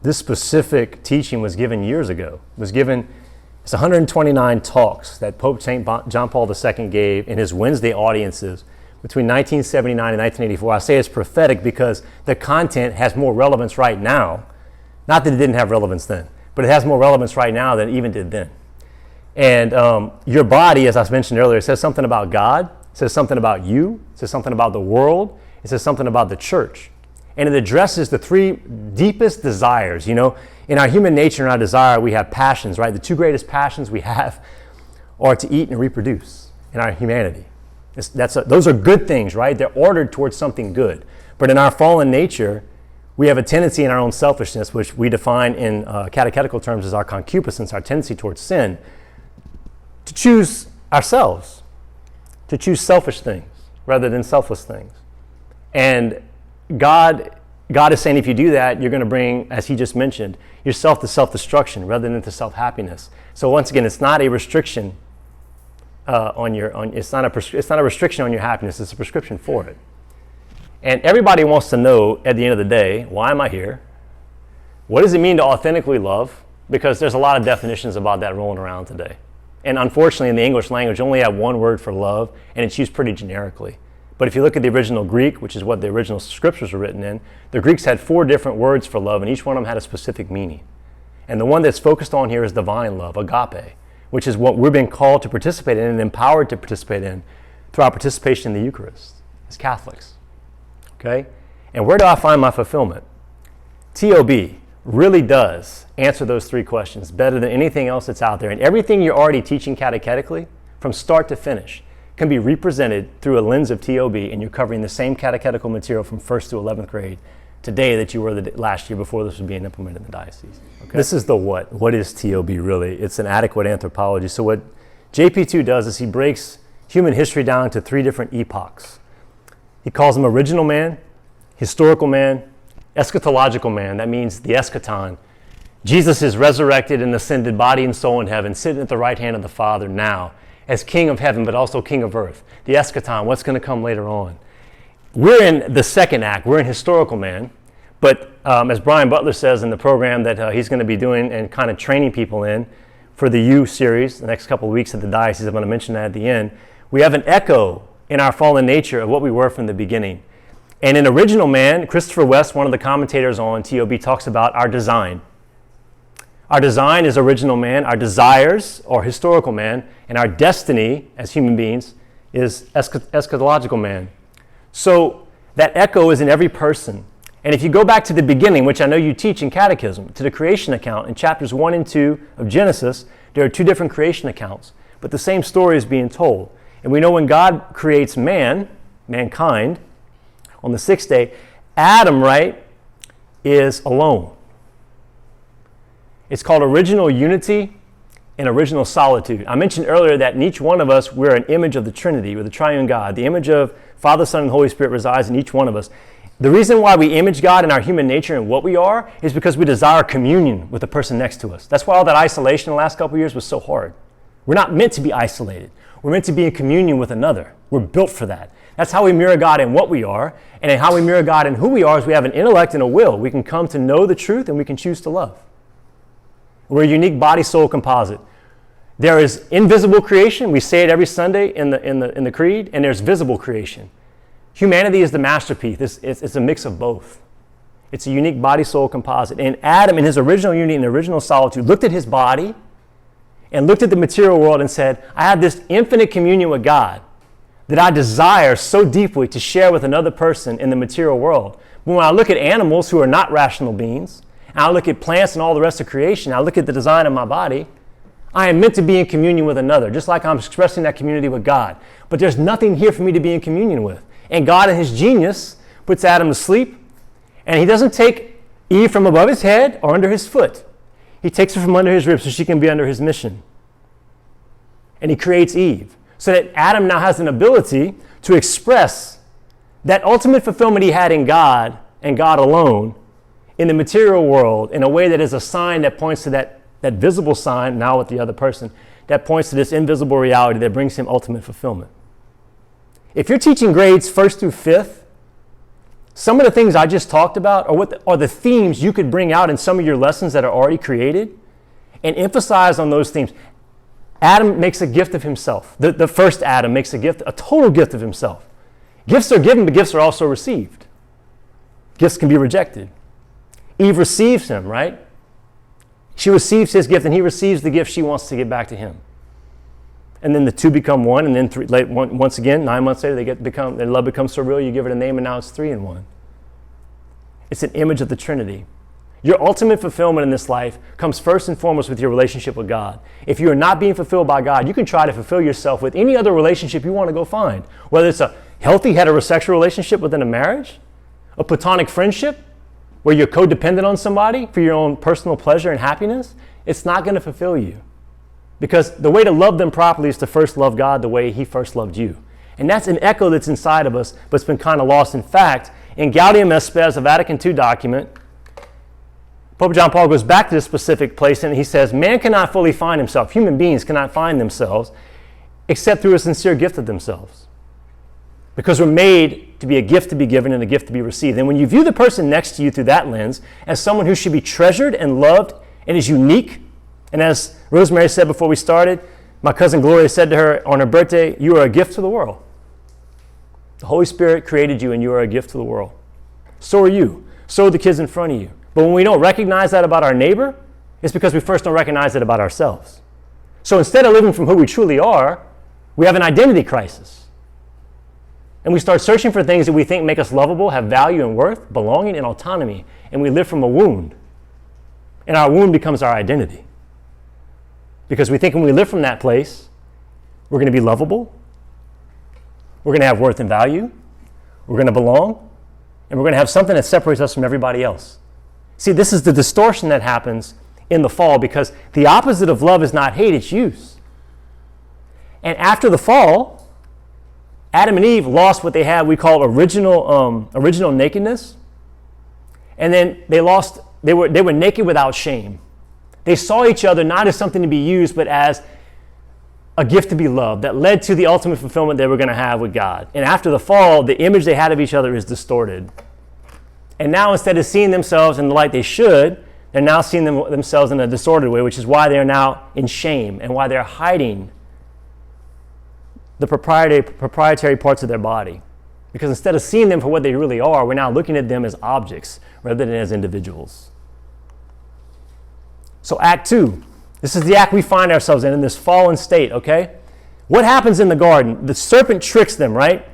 This specific teaching was given years ago. It's 129 talks that Pope St. John Paul II gave in his Wednesday audiences between 1979 and 1984. I say it's prophetic because the content has more relevance right now. Not that it didn't have relevance then, but it has more relevance right now than it even did then. And your body, as I mentioned earlier, says something about God, it says something about you, it says something about the world, it says something about the church. And it addresses the three deepest desires. You know, in our human nature and our desire, we have passions, right? The two greatest passions we have are to eat and reproduce in our humanity. Those are good things, right? They're ordered towards something good. But in our fallen nature, we have a tendency in our own selfishness, which we define in catechetical terms as our concupiscence, our tendency towards sin, to choose ourselves, to choose selfish things rather than selfless things. And God is saying if you do that, you're going to bring, as he just mentioned, yourself to self-destruction rather than to self-happiness. So once again, it's not a restriction it's not a restriction on your happiness, it's a prescription for it. And everybody wants to know at the end of the day, why am I here? What does it mean to authentically love? Because there's a lot of definitions about that rolling around today. And unfortunately, in the English language, you only have one word for love, and it's used pretty generically. But if you look at the original Greek, which is what the original scriptures were written in, the Greeks had 4 different words for love, and each one of them had a specific meaning. And the one that's focused on here is divine love, agape, which is what we're being called to participate in and empowered to participate in through our participation in the Eucharist as Catholics. Okay? And where do I find my fulfillment? TOB really does answer those 3 questions better than anything else that's out there. And everything you're already teaching catechetically, from start to finish, can be represented through a lens of TOB, and you're covering the same catechetical material from 1st to 11th grade today that you were last year before this was being implemented in the diocese. Okay? This is the what. What is TOB really? It's an adequate anthropology. So what JP2 does is he breaks human history down to 3 different epochs. He calls them original man, historical man, eschatological man. That means the eschaton. Jesus is resurrected and ascended body and soul in heaven, sitting at the right hand of the Father now as King of heaven, but also King of earth. The eschaton, what's going to come later on. We're in the second act. We're in historical man. But as Brian Butler says in the program that he's going to be doing and kind of training people in for the U series, the next couple of weeks at the diocese, I'm going to mention that at the end, we have an echo in our fallen nature of what we were from the beginning. And in original man, Christopher West, one of the commentators on TOB, talks about our design. Our design is original man, our desires are historical man, and our destiny as human beings is eschatological man. So that echo is in every person. And if you go back to the beginning, which I know you teach in catechism, to the creation account, in chapters 1 and 2 of Genesis, there are 2 different creation accounts, but the same story is being told. And we know when God creates mankind, on the 6th day, Adam, right, is alone. It's called original unity and original solitude. I mentioned earlier that in each one of us, we're an image of the Trinity, or the triune God. The image of Father, Son, and Holy Spirit resides in each one of us. The reason why we image God in our human nature and what we are is because we desire communion with the person next to us. That's why all that isolation in the last couple of years was so hard. We're not meant to be isolated. We're meant to be in communion with another. We're built for that. That's how we mirror God in what we are, and in how we mirror God in who we are is we have an intellect and a will. We can come to know the truth, and we can choose to love. We're a unique body-soul composite. There is invisible creation. We say it every Sunday in the creed, and there's visible creation. Humanity is the masterpiece. It's a mix of both. It's a unique body-soul composite. And Adam, in his original unity and original solitude, looked at his body and looked at the material world and said, I have this infinite communion with God that I desire so deeply to share with another person in the material world. But when I look at animals who are not rational beings, and I look at plants and all the rest of creation, I look at the design of my body, I am meant to be in communion with another, just like I'm expressing that community with God. But there's nothing here for me to be in communion with. And God in his genius puts Adam to sleep, and he doesn't take Eve from above his head or under his foot. He takes her from under his ribs so she can be under his mission. And he creates Eve, so that Adam now has an ability to express that ultimate fulfillment he had in God and God alone in the material world in a way that is a sign that points to that visible sign, now with the other person, that points to this invisible reality that brings him ultimate fulfillment. If you're teaching grades 1st through 5th, Some of the things I just talked about are the themes you could bring out in some of your lessons that are already created and emphasize on those themes. Adam makes a gift of himself. The first Adam makes a total gift of himself. Gifts are given, but gifts are also received. Gifts can be rejected. Eve receives him, right? She receives his gift, and he receives the gift she wants to give back to him. And then the two become one, and then once again, 9 months later, their love becomes so real, you give it a name, and now it's 3 in 1. It's an image of the Trinity. Your ultimate fulfillment in this life comes first and foremost with your relationship with God. If you are not being fulfilled by God, you can try to fulfill yourself with any other relationship you want to go find. Whether it's a healthy heterosexual relationship within a marriage, a platonic friendship, where you're codependent on somebody for your own personal pleasure and happiness, it's not going to fulfill you. Because the way to love them properly is to first love God the way he first loved you. And that's an echo that's inside of us, but it's been kind of lost. In fact, in Gaudium et Spes, a Vatican II document, Pope John Paul goes back to this specific place and he says, man cannot fully find himself, human beings cannot find themselves, except through a sincere gift of themselves. Because we're made to be a gift to be given and a gift to be received. And when you view the person next to you through that lens as someone who should be treasured and loved and is unique, and as Rosemary said before we started, my cousin Gloria said to her on her birthday, you are a gift to the world. The Holy Spirit created you and you are a gift to the world. So are you. So are the kids in front of you. But when we don't recognize that about our neighbor, it's because we first don't recognize it about ourselves. So instead of living from who we truly are, we have an identity crisis. And we start searching for things that we think make us lovable, have value and worth, belonging and autonomy. And we live from a wound. And our wound becomes our identity. Because we think when we live from that place, we're going to be lovable, we're going to have worth and value, we're going to belong, and we're going to have something that separates us from everybody else. See, this is the distortion that happens in the fall, because the opposite of love is not hate, it's use. And after the fall, Adam and Eve lost what they had, we call original nakedness. And then they were naked without shame. They saw each other not as something to be used, but as a gift to be loved that led to the ultimate fulfillment they were going to have with God. And after the fall, the image they had of each other is distorted. And now instead of seeing themselves in the light they should, they're now seeing themselves in a disordered way, which is why they are now in shame and why they're hiding the proprietary parts of their body. Because instead of seeing them for what they really are, we're now looking at them as objects rather than as individuals. So Act 2, this is the act we find ourselves in this fallen state, okay? What happens in the garden? The serpent tricks them, right?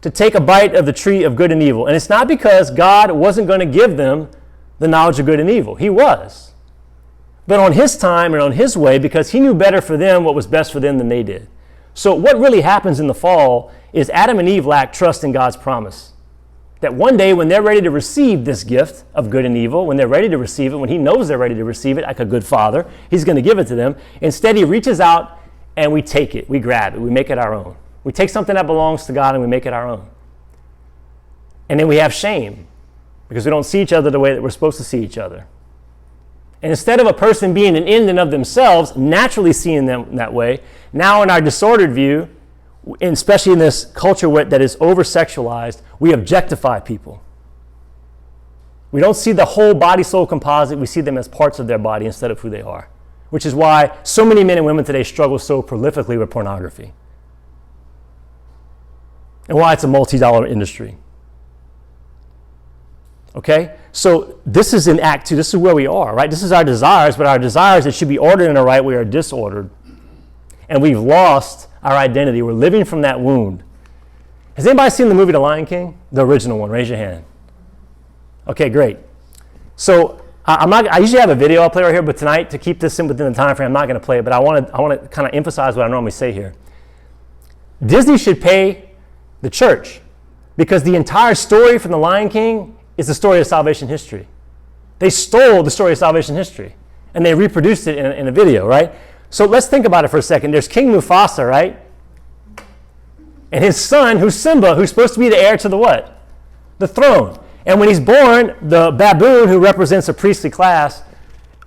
To take a bite of the tree of good and evil. And it's not because God wasn't going to give them the knowledge of good and evil. He was. But on his time and on his way, because he knew better for them what was best for them than they did. So what really happens in the fall is Adam and Eve lack trust in God's promise. That one day when they're ready to receive this gift of good and evil, when they're ready to receive it, when he knows they're ready to receive it like a good father, he's going to give it to them. Instead, he reaches out and we take it, we grab it, we make it our own. We take something that belongs to God and we make it our own. And then we have shame because we don't see each other the way that we're supposed to see each other. And instead of a person being an in and of themselves, naturally seeing them that way, now in our disordered view, and especially in this culture that is over-sexualized, we objectify people. We don't see the whole body-soul composite. We see them as parts of their body instead of who they are, which is why so many men and women today struggle so prolifically with pornography and why it's a multi-dollar industry. Okay? So this is in Act 2. This is where we are, right? This is our desires, but our desires that should be ordered in a right way are disordered. And we've lost our identity. We're living from that wound. Has anybody seen the movie The Lion King? The original one. Raise your hand. Okay, great. So I usually have a video I'll play right here, but tonight, to keep this in within the time frame, I'm not going to play it, but I want to kind of emphasize what I normally say here. Disney should pay the church because the entire story from The Lion King is the story of salvation history. They stole the story of salvation history and they reproduced it in a video, right? So let's think about it for a second. There's King Mufasa, right? And his son, who's Simba, who's supposed to be the heir to the what? The throne. And when he's born, the baboon, who represents a priestly class,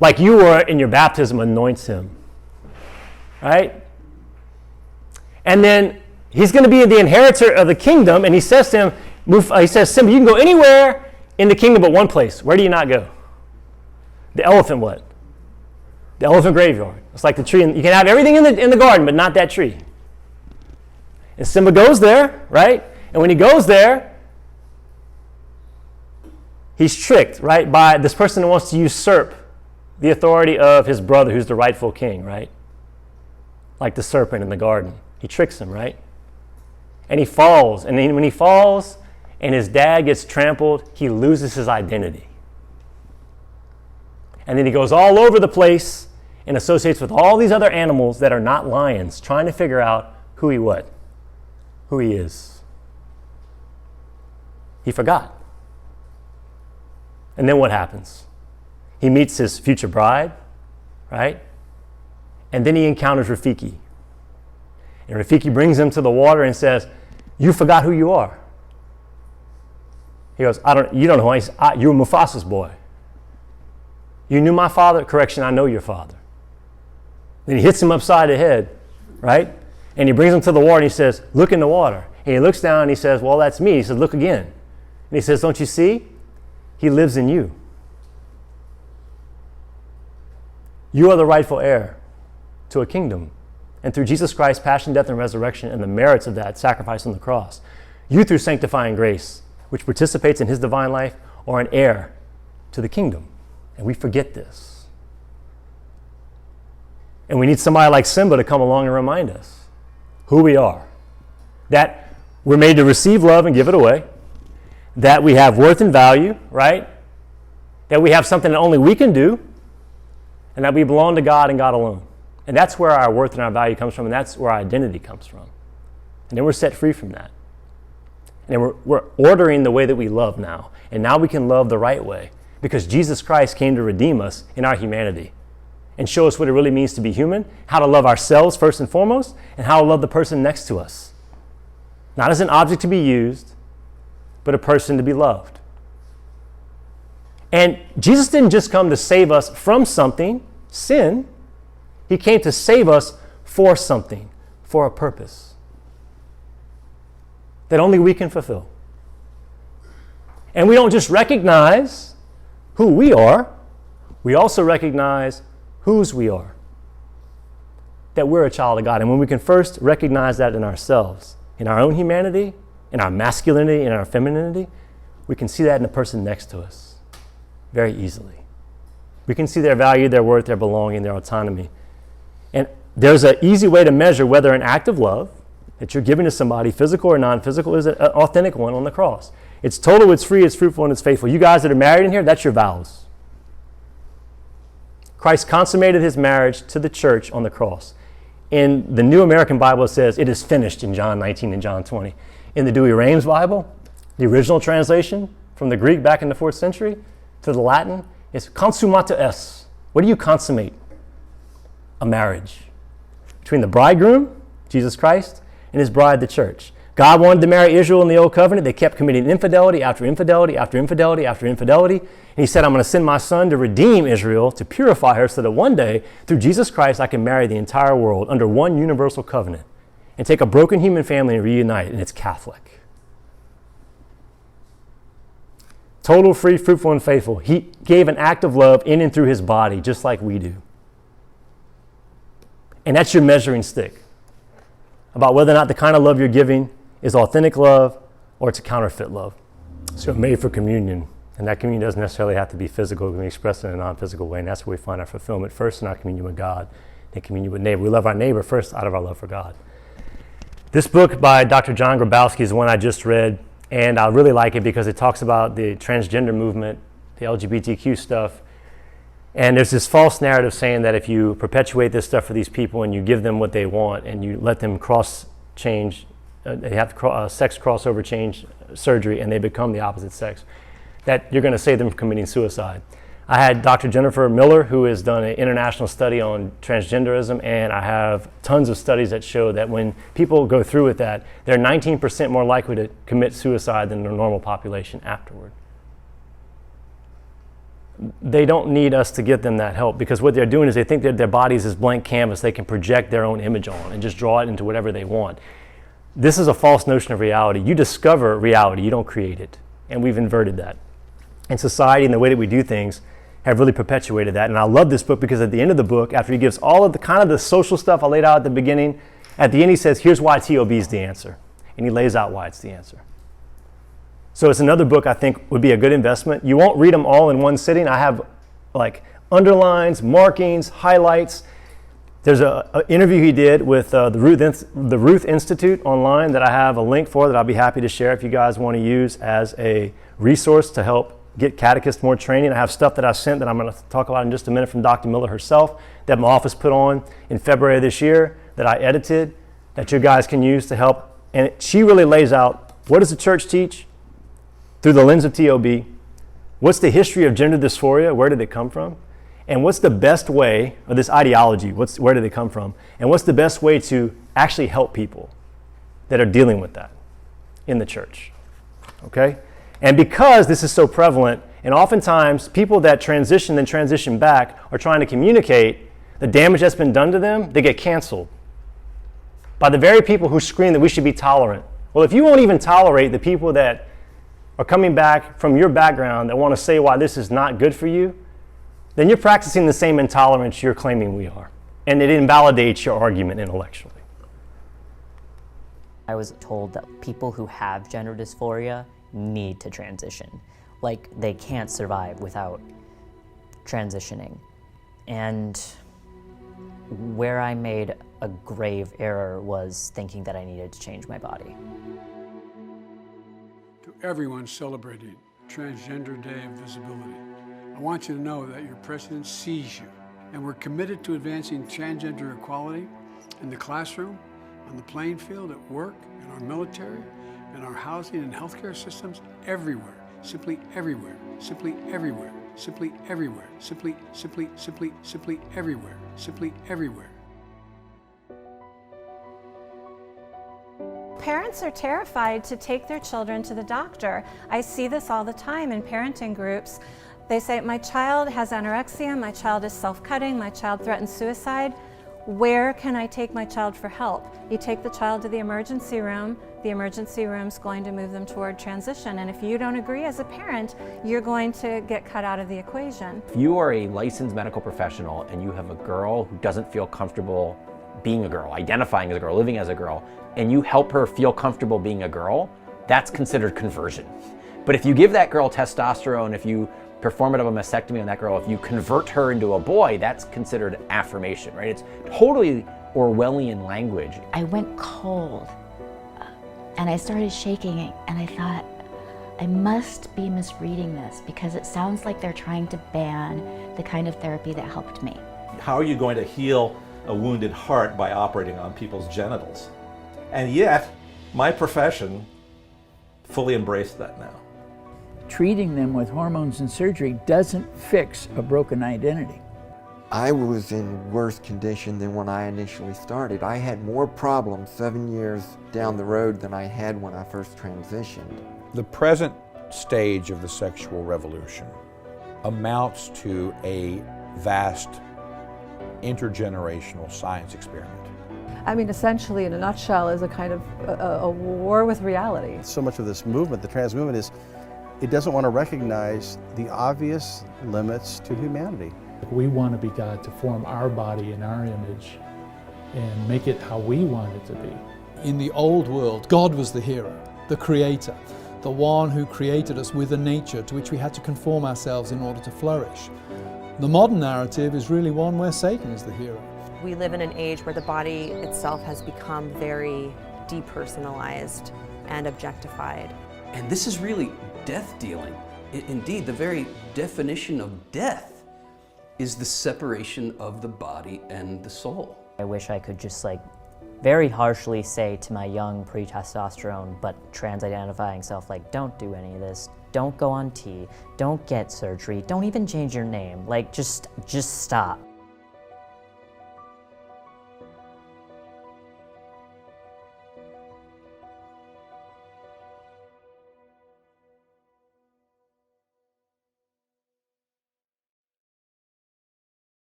like you were in your baptism, anoints him. Right? And then he's going to be the inheritor of the kingdom, and he says to him, he says, Simba, you can go anywhere in the kingdom but one place. Where do you not go? The elephant what? The elephant graveyard. It's like the tree. You can have everything in the garden, but not that tree. And Simba goes there, right? And when he goes there, he's tricked, right, by this person who wants to usurp the authority of his brother, who's the rightful king, right? Like the serpent in the garden. He tricks him, right? And he falls. And then when he falls and his dad gets trampled, he loses his identity. And then he goes all over the place and associates with all these other animals that are not lions, trying to figure out who he is. He forgot. And then what happens? He meets his future bride, right? And then he encounters Rafiki. And Rafiki brings him to the water and says, you forgot who you are. He goes, you don't know who I am. You're Mufasa's boy. You knew my father? Correction, I know your father. Then he hits him upside the head, right? And he brings him to the water and he says, look in the water. And he looks down and he says, well, that's me. He says, look again. And he says, don't you see? He lives in you. You are the rightful heir to a kingdom. And through Jesus Christ's passion, death, and resurrection, and the merits of that sacrifice on the cross, you, through sanctifying grace, which participates in his divine life, are an heir to the kingdom. And we forget this. And we need somebody like Simba to come along and remind us who we are. That we're made to receive love and give it away. That we have worth and value, right? That we have something that only we can do. And that we belong to God and God alone. And that's where our worth and our value comes from, and that's where our identity comes from. And then we're set free from that. And we're ordering the way that we love now. And now we can love the right way, because Jesus Christ came to redeem us in our humanity and show us what it really means to be human, how to love ourselves first and foremost, and how to love the person next to us. Not as an object to be used, but a person to be loved. And Jesus didn't just come to save us from something, sin. He came to save us for something, for a purpose that only we can fulfill. And we don't just recognize who we are, we also recognize whose we are. That we're a child of God. And when we can first recognize that in ourselves, in our own humanity, in our masculinity, in our femininity, we can see that in the person next to us very easily. We can see their value, their worth, their belonging, their autonomy. And there's an easy way to measure whether an act of love that you're giving to somebody, physical or non-physical, is an authentic one on the cross. It's total, it's free, it's fruitful, and it's faithful. You guys that are married in here, that's your vows. Christ consummated his marriage to the church on the cross. In the New American Bible, it says it is finished in John 19 and John 20. In the Douay-Rheims Bible, the original translation from the Greek back in the 4th century to the Latin is consummata est. What do you consummate? A marriage between the bridegroom, Jesus Christ, and his bride, the church. God wanted to marry Israel in the Old Covenant. They kept committing infidelity after infidelity after infidelity after infidelity. And he said, I'm going to send my son to redeem Israel, to purify her, so that one day, through Jesus Christ, I can marry the entire world under one universal covenant and take a broken human family and reunite it, and it's Catholic. Total, free, fruitful, and faithful. He gave an act of love in and through his body, just like we do. And that's your measuring stick about whether or not the kind of love you're giving is authentic love or it's a counterfeit love. So we're made for communion, and that communion doesn't necessarily have to be physical. It can be expressed in a non-physical way, and that's where we find our fulfillment, first in our communion with God, then communion with neighbor. We love our neighbor first out of our love for God. This book by Dr. John Grabowski is one I just read, and I really like it because it talks about the transgender movement, the LGBTQ stuff. And there's this false narrative saying that if you perpetuate this stuff for these people and you give them what they want and you let them cross-change, they have sex crossover change surgery and they become the opposite sex, that you're going to save them from committing suicide. I had Dr. Jennifer Miller, who has done an international study on transgenderism, and I have tons of studies that show that when people go through with that, they're 19% more likely to commit suicide than the normal population afterward. They don't need us to get them that help, because what they're doing is they think that their body is this blank canvas they can project their own image on and just draw it into whatever they want. this is a false notion of reality. You discover reality, you don't create it. And we've inverted that. And society and the way that we do things have really perpetuated that. And I love this book because at the end of the book, after he gives all of the kind of the social stuff I laid out at the beginning, at the end he says, here's why TOB is the answer. And he lays out why it's the answer. So it's another book I think would be a good investment. You won't read them all in one sitting. I have like underlines, markings, highlights. There's an interview he did with the Ruth Institute online that I have a link for that I'll be happy to share if you guys want to use as a resource to help get catechists more training. I have stuff that I sent that I'm going to talk about in just a minute from Dr. Miller herself that my office put on in February of this year that I edited that you guys can use to help. And she really lays out what does the church teach through the lens of TOB, what's the history of gender dysphoria, where did it come from, and what's the best way, or this ideology, where did it come from, and what's the best way to actually help people that are dealing with that in the church, okay? And because this is so prevalent, and oftentimes people that transition then transition back are trying to communicate the damage that's been done to them, they get canceled by the very people who scream that we should be tolerant. Well, if you won't even tolerate the people that are coming back from your background that want to say why this is not good for you, then you're practicing the same intolerance you're claiming we are. And it invalidates your argument intellectually. I was told that people who have gender dysphoria need to transition. Like, they can't survive without transitioning. And where I made a grave error was thinking that I needed to change my body. To everyone celebrating Transgender Day of Visibility, I want you to know that your president sees you, and we're committed to advancing transgender equality in the classroom, on the playing field, at work, in our military, in our housing and healthcare systems, everywhere, simply everywhere, simply everywhere, simply everywhere, simply everywhere, simply everywhere. Parents are terrified to take their children to the doctor. I see this all the time in parenting groups. They say, my child has anorexia, my child is self-cutting, my child threatens suicide. Where can I take my child for help? You take the child to the emergency room's going to move them toward transition. And if you don't agree as a parent, you're going to get cut out of the equation. If you are a licensed medical professional and you have a girl who doesn't feel comfortable being a girl, identifying as a girl, living as a girl, and you help her feel comfortable being a girl, that's considered conversion. But if you give that girl testosterone, if you perform a mastectomy on that girl, if you convert her into a boy, that's considered affirmation, right? It's totally Orwellian language. I went cold and I started shaking, and I thought, I must be misreading this because it sounds like they're trying to ban the kind of therapy that helped me. How are you going to heal a wounded heart by operating on people's genitals? And yet, my profession fully embraced that now. Treating them with hormones and surgery doesn't fix a broken identity. I was in worse condition than when I initially started. I had more problems 7 years down the road than I had when I first transitioned. The present stage of the sexual revolution amounts to a vast intergenerational science experiment. I mean, essentially, in a nutshell, is a kind of a war with reality. So much of this movement, the trans movement, is it doesn't want to recognize the obvious limits to humanity. We want to be God, to form our body in our image and make it how we want it to be. In the old world, God was the hero, the creator, the one who created us with a nature to which we had to conform ourselves in order to flourish. The modern narrative is really one where Satan is the hero. We live in an age where the body itself has become very depersonalized and objectified. And this is really death dealing. Indeed, the very definition of death is the separation of the body and the soul. I wish I could just very harshly say to my young pre-testosterone but trans-identifying self, don't do any of this, don't go on T, don't get surgery, don't even change your name, just stop.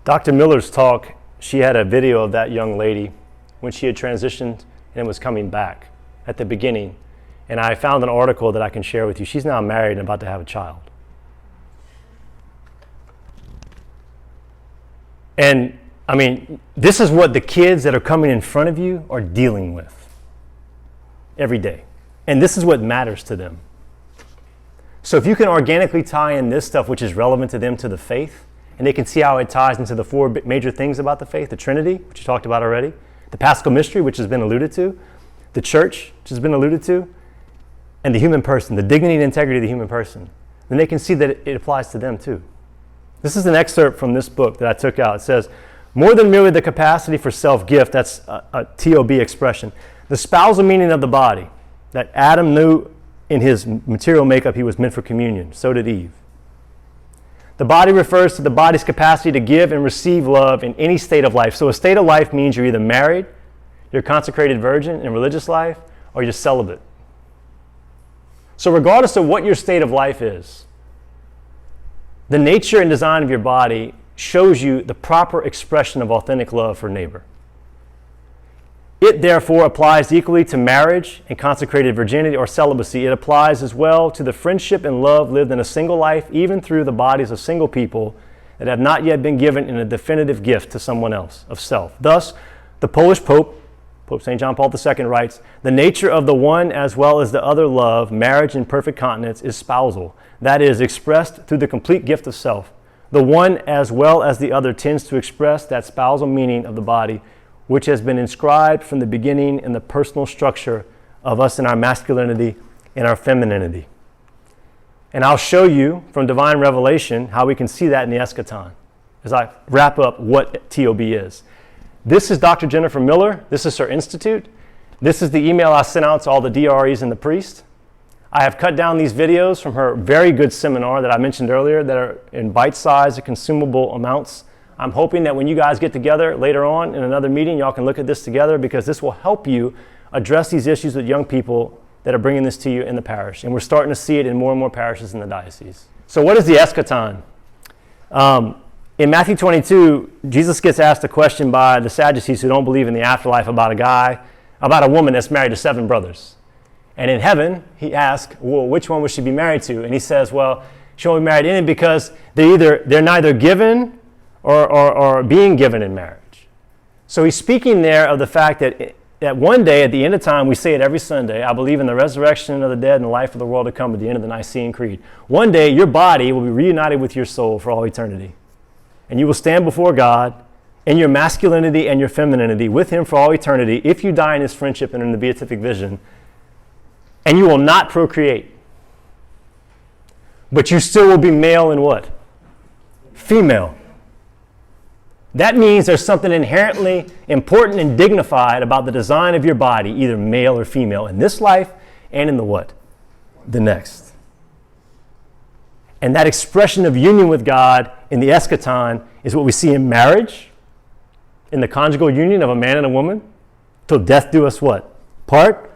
Dr. Miller's talk she had a video of that young lady when she had transitioned and was coming back at the beginning. And I found an article that I can share with you. She's now married and about to have a child. And I mean, this is what the kids that are coming in front of you are dealing with every day. And this is what matters to them. So if you can organically tie in this stuff, which is relevant to them, to the faith, and they can see how it ties into the four major things about the faith: the Trinity, which you talked about already, the Paschal Mystery, which has been alluded to, the Church, which has been alluded to, and the human person, the dignity and integrity of the human person, then they can see that it applies to them too. This is an excerpt from this book that I took out. It says, more than merely the capacity for self-gift, that's a TOB expression, the spousal meaning of the body, that Adam knew in his material makeup he was meant for communion. So did Eve. The body refers to the body's capacity to give and receive love in any state of life. So a state of life means you're either married, you're a consecrated virgin in religious life, or you're celibate. So regardless of what your state of life is, the nature and design of your body shows you the proper expression of authentic love for neighbor. It therefore applies equally to marriage and consecrated virginity or celibacy. It applies as well to the friendship and love lived in a single life, even through the bodies of single people that have not yet been given in a definitive gift to someone else, of self. Thus, the Polish Pope St. John Paul II writes, the nature of the one as well as the other love, marriage and perfect continence, is spousal. That is, expressed through the complete gift of self. The one as well as the other tends to express that spousal meaning of the body, which has been inscribed from the beginning in the personal structure of us in our masculinity and our femininity. And I'll show you from divine revelation how we can see that in the eschaton as I wrap up what TOB is. This is Dr. Jennifer Miller. This is her institute. This is the email I sent out to all the DREs and the priest. I have cut down these videos from her very good seminar that I mentioned earlier that are in bite-sized, consumable amounts. I'm hoping that when you guys get together later on in another meeting, y'all can look at this together, because this will help you address these issues with young people that are bringing this to you in the parish. And we're starting to see it in more and more parishes in the diocese. So what is the eschaton? In Matthew 22, Jesus gets asked a question by the Sadducees who don't believe in the afterlife about a woman that's married to 7 brothers. And in heaven, he asks, well, which one would she be married to? And he says, well, she won't be married in it because they're neither given or being given in marriage. So he's speaking there of the fact that one day at the end of time, we say it every Sunday, I believe in the resurrection of the dead and the life of the world to come at the end of the Nicene Creed. One day, your body will be reunited with your soul for all eternity. And you will stand before God in your masculinity and your femininity with him for all eternity if you die in his friendship and in the beatific vision. And you will not procreate. But you still will be male and what? Female. That means there's something inherently important and dignified about the design of your body, either male or female, in this life and in the what? The next. And that expression of union with God in the eschaton is what we see in marriage, in the conjugal union of a man and a woman, till death do us what? Part.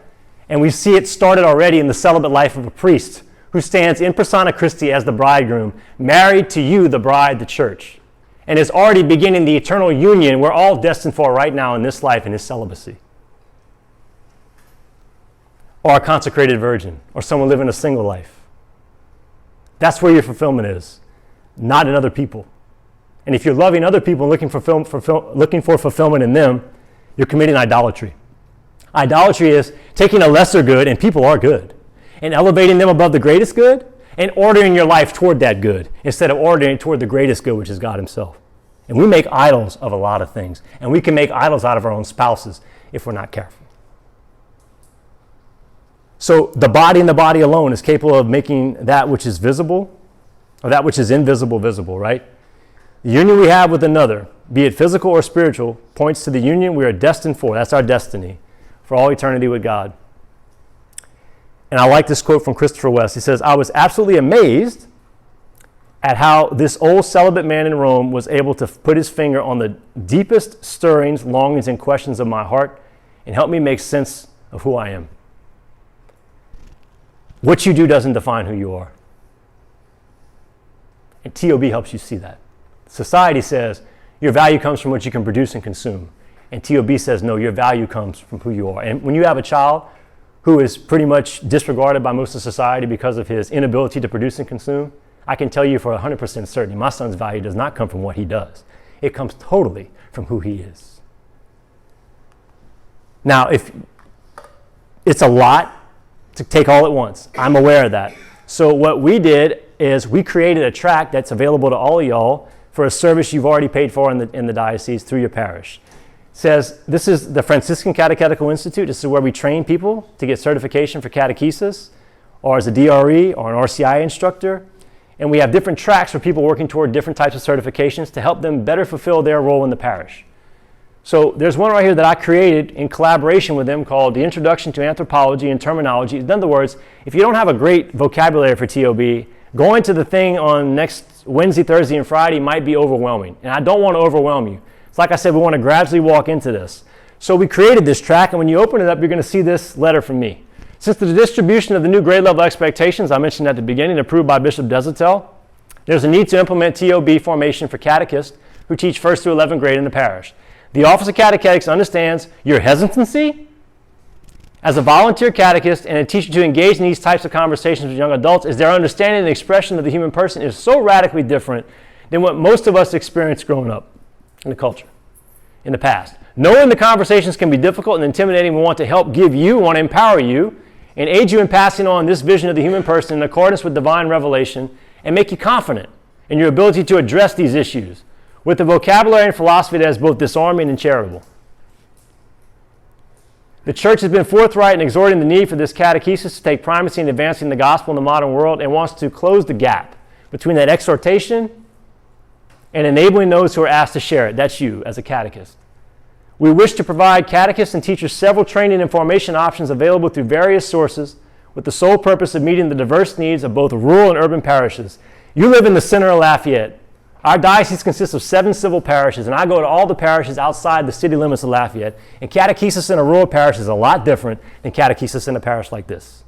And we see it started already in the celibate life of a priest who stands in persona Christi as the bridegroom, married to you, the bride, the church, and is already beginning the eternal union we're all destined for right now in this life in his celibacy. Or a consecrated virgin, or someone living a single life. That's where your fulfillment is, not in other people. And if you're loving other people and looking for fulfillment in them, you're committing idolatry. Idolatry is taking a lesser good, and people are good, and elevating them above the greatest good, and ordering your life toward that good, instead of ordering toward the greatest good, which is God himself. And we make idols of a lot of things, and we can make idols out of our own spouses if we're not careful. So the body and the body alone is capable of making that which is visible, or that which is invisible, visible, right? The union we have with another, be it physical or spiritual, points to the union we are destined for. That's our destiny, for all eternity with God. And I like this quote from Christopher West. He says, I was absolutely amazed at how this old celibate man in Rome was able to put his finger on the deepest stirrings, longings, and questions of my heart and help me make sense of who I am. What you do doesn't define who you are. And TOB helps you see that. Society says your value comes from what you can produce and consume. And TOB says, no, your value comes from who you are. And when you have a child who is pretty much disregarded by most of society because of his inability to produce and consume, I can tell you for 100% certainty, my son's value does not come from what he does. It comes totally from who he is. Now, if it's a lot to take all at once, I'm aware of that. So what we did is we created a track that's available to all of y'all for a service you've already paid for in the diocese through your parish. It says, this is the Franciscan Catechetical Institute. This is where we train people to get certification for catechesis, or as a DRE or an RCI instructor. And we have different tracks for people working toward different types of certifications to help them better fulfill their role in the parish. So there's one right here that I created in collaboration with them called The Introduction to Anthropology and Terminology. In other words, if you don't have a great vocabulary for TOB, going to the thing on next Wednesday, Thursday, and Friday might be overwhelming. And I don't want to overwhelm you. It's like I said, we want to gradually walk into this. So we created this track, and when you open it up, you're going to see this letter from me. Since the distribution of the new grade level expectations, I mentioned at the beginning, approved by Bishop Deshotel, there's a need to implement TOB formation for catechists who teach 1st through 11th grade in the parish. The Office of Catechetics understands your hesitancy as a volunteer catechist and a teacher to engage in these types of conversations with young adults, as their understanding and expression of the human person is so radically different than what most of us experienced growing up in the culture in the past. Knowing the conversations can be difficult and intimidating, we want to help give you, we want to empower you, and aid you in passing on this vision of the human person in accordance with divine revelation, and make you confident in your ability to address these issues with a vocabulary and philosophy that is both disarming and charitable. The Church has been forthright in exhorting the need for this catechesis to take primacy in advancing the gospel in the modern world, and wants to close the gap between that exhortation and enabling those who are asked to share it. That's you as a catechist. We wish to provide catechists and teachers several training and formation options available through various sources with the sole purpose of meeting the diverse needs of both rural and urban parishes. You live in the center of Lafayette. Our diocese consists of 7 civil parishes, and I go to all the parishes outside the city limits of Lafayette, and catechesis in a rural parish is a lot different than catechesis in a parish like this.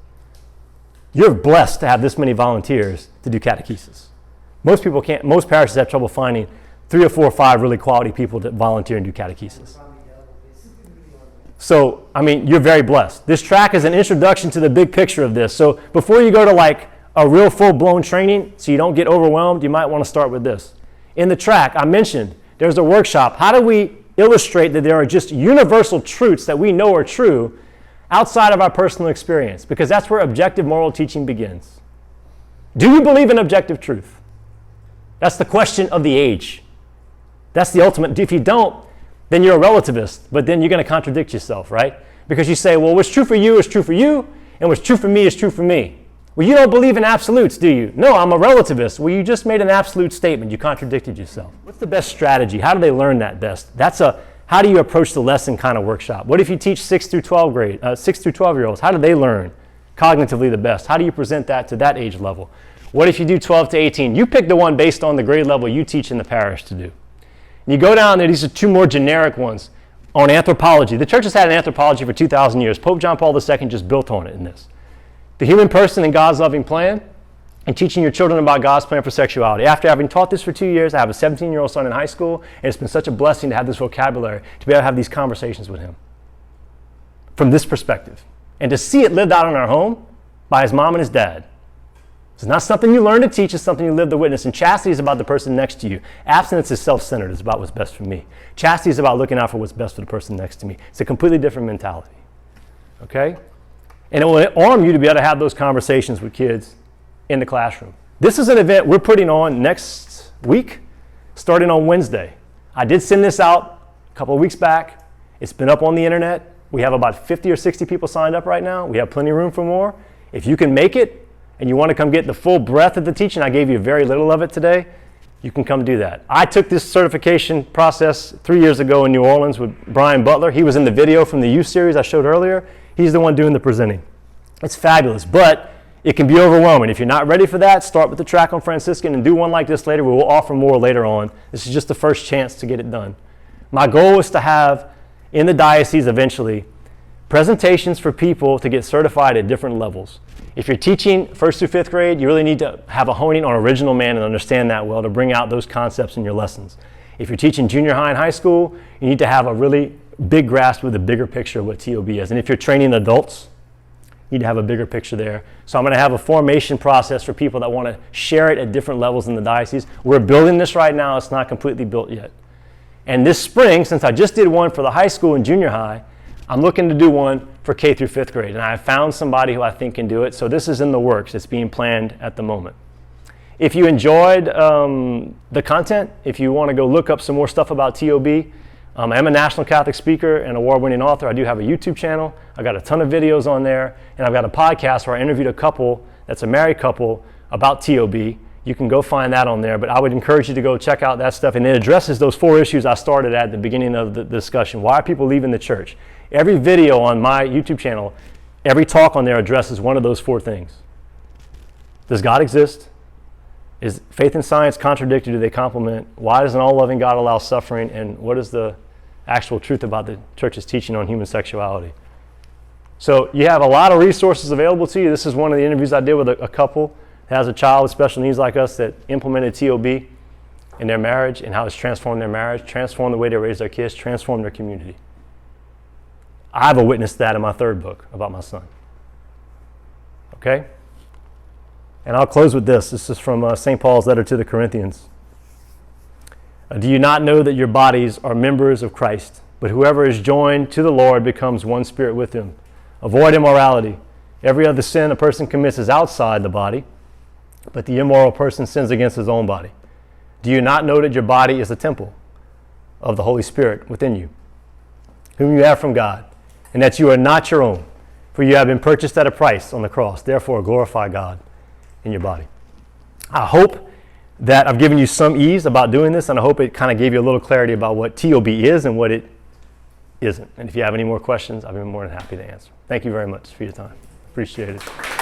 You're blessed to have this many volunteers to do catechesis. Most people can't, most parishes have trouble finding 3 or 4 or 5 really quality people that volunteer and do catechesis. So, I mean, you're very blessed. This track is an introduction to the big picture of this. So before you go to like a real full-blown training, so you don't get overwhelmed, you might want to start with this. In the track, I mentioned there's a workshop. How do we illustrate that there are just universal truths that we know are true outside of our personal experience? Because that's where objective moral teaching begins. Do you believe in objective truth? That's the question of the age. That's the ultimate. If you don't, then you're a relativist, but then you're going to contradict yourself, right? Because you say, well, what's true for you is true for you, and what's true for me is true for me. Well, you don't believe in absolutes, do you? No, I'm a relativist. Well, you just made an absolute statement. You contradicted yourself. What's the best strategy? How do they learn that best? That's a how do you approach the lesson kind of workshop. What if you teach 6 through 12-year-olds? How do they learn cognitively the best? How do you present that to that age level? What if you do 12 to 18? You pick the one based on the grade level you teach in the parish to do. And you go down there, these are 2 more generic ones on anthropology. The Church has had an anthropology for 2,000 years. Pope John Paul II just built on it in this. The human person and God's loving plan, and teaching your children about God's plan for sexuality. After having taught this for 2 years, I have a 17-year-old son in high school, and it's been such a blessing to have this vocabulary, to be able to have these conversations with him from this perspective, and to see it lived out in our home by his mom and his dad. It's not something you learn to teach, it's something you live to witness. And chastity is about the person next to you. Abstinence is self-centered, it's about what's best for me. Chastity is about looking out for what's best for the person next to me. It's a completely different mentality, okay? And it will arm you to be able to have those conversations with kids in the classroom. This is an event we're putting on next week, starting on Wednesday. I did send this out a couple of weeks back. It's been up on the internet. We have about 50 or 60 people signed up right now. We have plenty of room for more. If you can make it and you want to come get the full breadth of the teaching, I gave you very little of it today, you can come do that. I took this certification process 3 years ago in New Orleans with Brian Butler. He was in the video from the youth series I showed earlier. He's the one doing the presenting. It's fabulous, but it can be overwhelming. If you're not ready for that, start with the track on Franciscan and do one like this later. We will offer more later on. This is just the first chance to get it done. My goal is to have in the diocese eventually presentations for people to get certified at different levels. If you're teaching 1st through 5th grade, you really need to have a honing on original man and understand that well to bring out those concepts in your lessons. If you're teaching junior high and high school, you need to have a really big grasp with a bigger picture of what TOB is. And if you're training adults, you need to have a bigger picture there. So I'm going to have a formation process for people that want to share it at different levels in the diocese. We're building this right now. It's not completely built yet. And this spring, since I just did one for the high school and junior high, I'm looking to do one for K through 5th grade. And I found somebody who I think can do it. So this is in the works. It's being planned at the moment. If you enjoyed the content, if you want to go look up some more stuff about TOB, I am a national Catholic speaker and award-winning author. I do have a YouTube channel. I've got a ton of videos on there. And I've got a podcast where I interviewed a couple that's a married couple about TOB. You can go find that on there. But I would encourage you to go check out that stuff. And it addresses those 4 issues I started at the beginning of the discussion. Why are people leaving the church? Every video on my YouTube channel, every talk on there addresses one of those 4 things. Does God exist? Is faith and science contradictory? Do they complement? Why does an all-loving God allow suffering? And what is the actual truth about the church's teaching on human sexuality? So you have a lot of resources available to you. This is one of the interviews I did with a couple that has a child with special needs like us that implemented TOB in their marriage and how it's transformed their marriage, transformed the way they raise their kids, transformed their community. I have a witness to that in my 3rd book about my son. Okay? And I'll close with this. This is from St. Paul's letter to the Corinthians. Do you not know that your bodies are members of Christ? But whoever is joined to the Lord becomes one spirit with him. Avoid immorality. Every other sin a person commits is outside the body, but the immoral person sins against his own body. Do you not know that your body is a temple of the Holy Spirit within you, whom you have from God, and that you are not your own, for you have been purchased at a price on the cross. Therefore, glorify God in your body. I hope that I've given you some ease about doing this, and I hope it kind of gave you a little clarity about what TOB is and what it isn't. And if you have any more questions, I'll be more than happy to answer. Thank you very much for your time. Appreciate it.